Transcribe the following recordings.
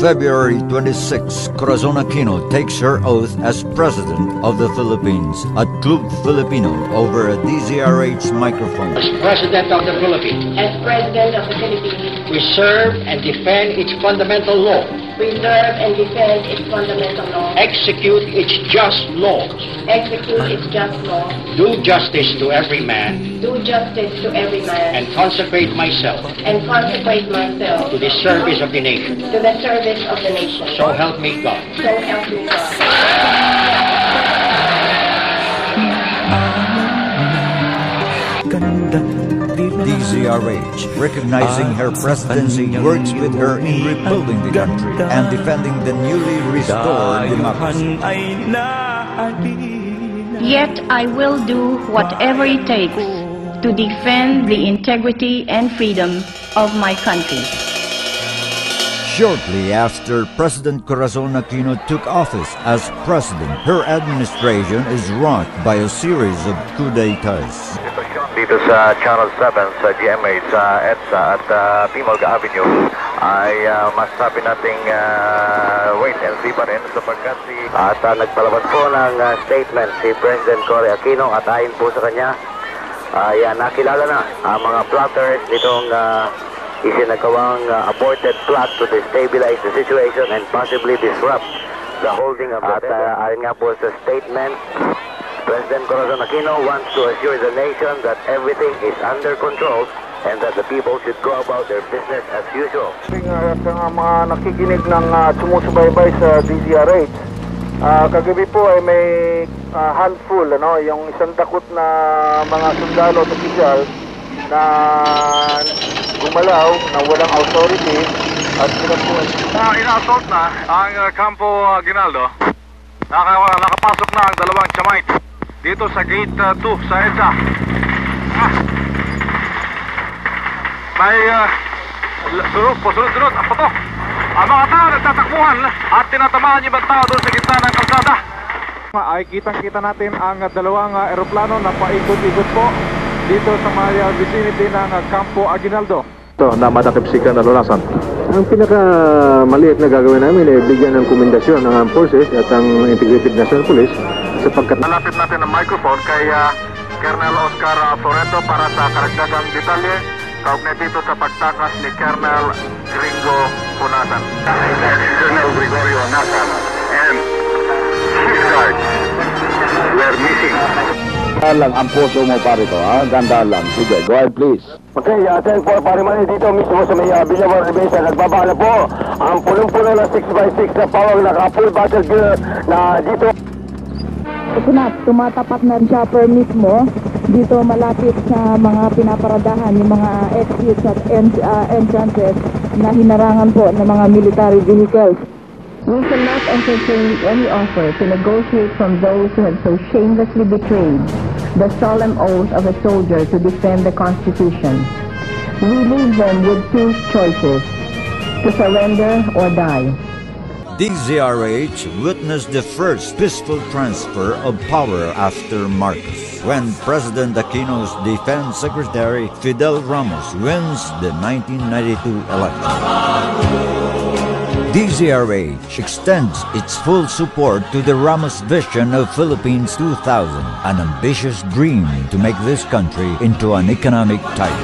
February 26, Corazon Aquino takes her oath as President of the Philippines at Club Filipino over a DZRH microphone. As President of the Philippines. As President of the Philippines. Preserve and defend its fundamental law. Preserve and defend its fundamental law. Execute its just laws. Execute its just law. Do justice to every man. Do justice to every man. And consecrate myself. And consecrate myself. To the service of the nation. To the service of the nation. So help me God. So help me God. DZRH, recognizing her presidency, works with her in rebuilding the country and defending the newly restored democracy. Yet I will do whatever it takes to defend the integrity and freedom of my country. Shortly after President Corazon Aquino took office as president, her administration is rocked by a series of coup d'etats. Dito sa Channel 7 sa GMA sa EDSA at Pimolga Avenue ay masasabi nating wait and see pa rin sapagkat nagpalabas po ng statement si President Cory Aquino at ayon po sa kanya nakilala na ang mga plotters nitong isinagawang aborted plot to destabilize the situation and possibly disrupt the holding of the ayon nga po sa statement, President Corazon Aquino wants to assure the nation that everything is under control and that the people should go about their business as usual. Sa mga nakikinig ng sumusubaybay sa DZRH, kagabi po ay may handful, yung isang dakot na mga sundalo at opisyal na gumalaw na walang authority at pinapuan. Ina-assault na ang Campo Aguinaldo. Nakapasok na ang dalawang chamait dito sa Gate 2 sa EDSA. May sunod-sunod ang pato. Ang mga tao nagtatakbuhan at tinatamaan yung ibang tao doon sa gitna ng kalsada. Ay kitang-kita natin ang dalawang eroplano na paikot-ikot po dito sa mga vicinity ng Campo Aguinaldo. Ito na matakipsikan na lunasan. Ang pinakamaliit na gagawin namin ay bigyan ng komendasyon ng Armed Forces at ang Integrated National Police sapagkat nalapit natin ang microphone kay Colonel Oscar Floreto para sa karagdagang detalye kaugnay dito sa pagtakas ni Colonel Gringo Punasan. Colonel Gregorio Nasan and his guard were missing. lang ang puso mo pare ko, ganda lang. Sige, go ahead please. Okay, atin po pare Manny dito mismo sa may Villamor Rebesa. Nagbabala po ang punong-puno na 6x6 na pawang naka-full battle gear na dito. Ito na, tumatapat na chopper mismo dito malapit sa mga pinaparadahan, yung mga exits at entrances na hinarangan po ng mga military vehicles. We shall not entertain any offer to negotiate from those who have so shamelessly betrayed the solemn oath of a soldier to defend the Constitution. We leave them with two choices, to surrender or die. DZRH witnessed the first peaceful transfer of power after Marcos, when President Aquino's Defense Secretary Fidel Ramos wins the 1992 election. DZRH extends its full support to the Ramos vision of Philippines 2000, an ambitious dream to make this country into an economic tiger.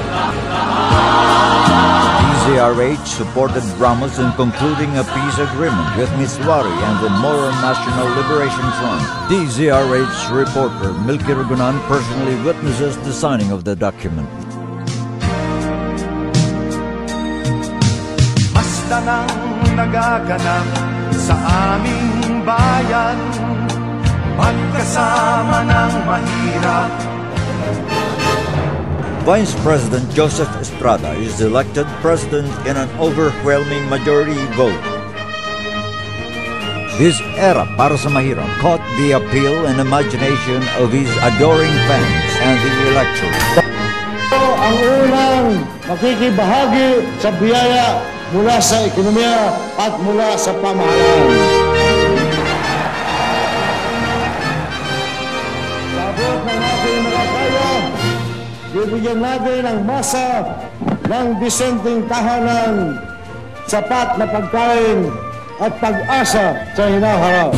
DZRH supported Ramos in concluding a peace agreement with Miswari and the Moro National Liberation Front. DZRH reporter Milky Rugunan personally witnesses the signing of the document. Nagaganap sa aming bayan, magkasama ng mahirap. Vice President Joseph Estrada is elected president in an overwhelming majority vote. His era para sa mahirap caught the appeal and imagination of his adoring fans and the electorate. Ang unang makikibahagi sa biyaya mula sa ekonomiya at mula sa pamahalaan. Sabot ng ating makakaya, bibigyan natin ang masa ng disenteng tahanan, sapat na pagkain at pag-asa sa hinaharap.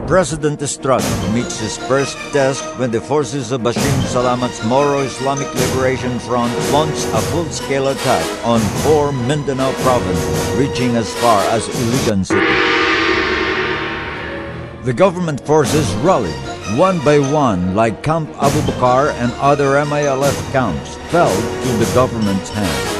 President Estrada meets his first test when the forces of Bashir Salamat's Moro Islamic Liberation Front launched a full-scale attack on 4 Mindanao provinces, reaching as far as Iligan City. The government forces rallied, one by one, like Camp Abu Bakar and other MILF camps, fell to the government's hands.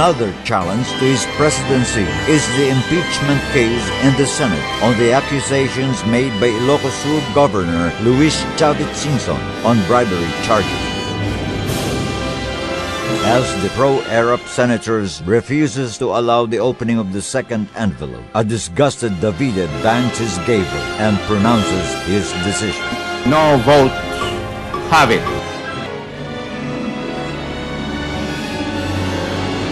Another challenge to his presidency is the impeachment case in the Senate on the accusations made by Ilocos Sur Governor Luis Chavit Singson on bribery charges. As the pro-Arab senators refuses to allow the opening of the second envelope, a disgusted Davide bangs his gavel and pronounces his decision. No vote, have it.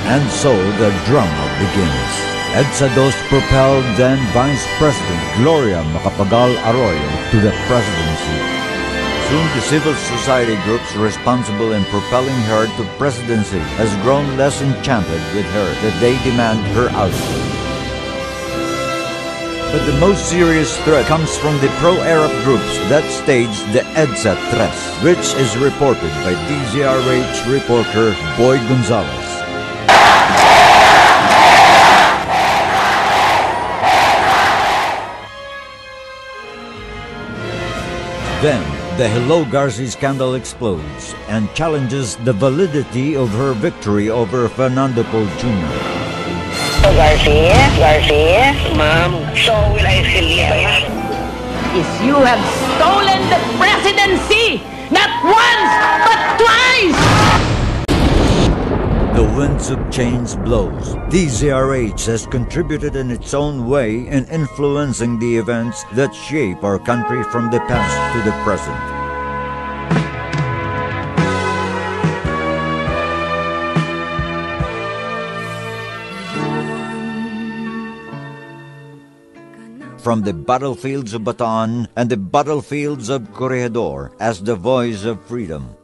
And so the drama begins. EDSA II propelled then Vice President Gloria Macapagal Arroyo to the presidency. Soon the civil society groups responsible in propelling her to presidency has grown less enchanted with her that they demand her ousting. But the most serious threat comes from the pro-Arab groups that staged the EDSA III, which is reported by DZRH reporter Boy Gonzalez. Then, the Hello Garci scandal explodes and challenges the validity of her victory over Fernando Poe Jr. Garcia, ma'am, so will I kill you? Is you have stolen the presidency, not once, but twice! The winds of change blows. DZRH has contributed in its own way in influencing the events that shape our country from the past to the present. From the battlefields of Bataan and the battlefields of Corregidor as the voice of freedom.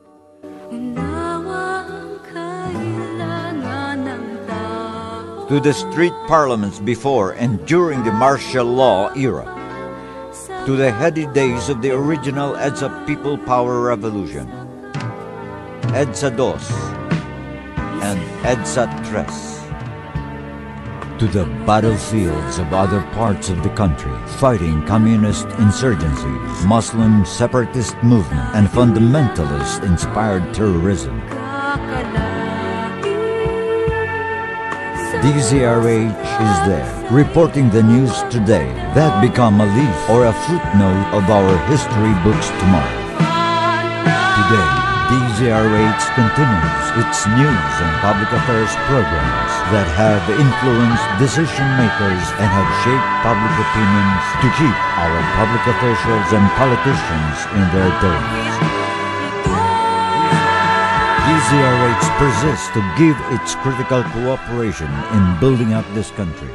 To the street parliaments before and during the martial law era. To the heady days of the original EDSA People Power Revolution. EDSA II and EDSA III. To the battlefields of other parts of the country, fighting communist insurgency, Muslim separatist movement, and fundamentalist-inspired terrorism. DZRH is there, reporting the news today that become a leaf or a footnote of our history books tomorrow. Today, DZRH continues its news and public affairs programs that have influenced decision makers and have shaped public opinions to keep our public officials and politicians in their domes. DZRH persists to give its critical cooperation in building up this country.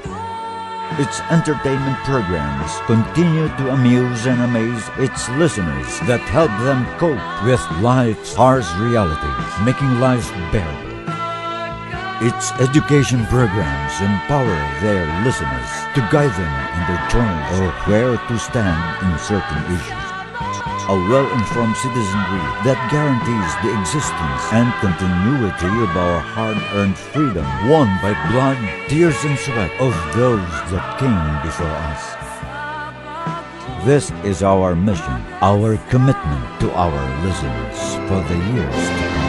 Its entertainment programs continue to amuse and amaze its listeners that help them cope with life's harsh realities, making life bearable. Its education programs empower their listeners to guide them in their choice of where to stand in certain issues. A well-informed citizenry that guarantees the existence and continuity of our hard-earned freedom, won by blood, tears, and sweat of those that came before us. This is our mission, our commitment to our listeners for the years to come.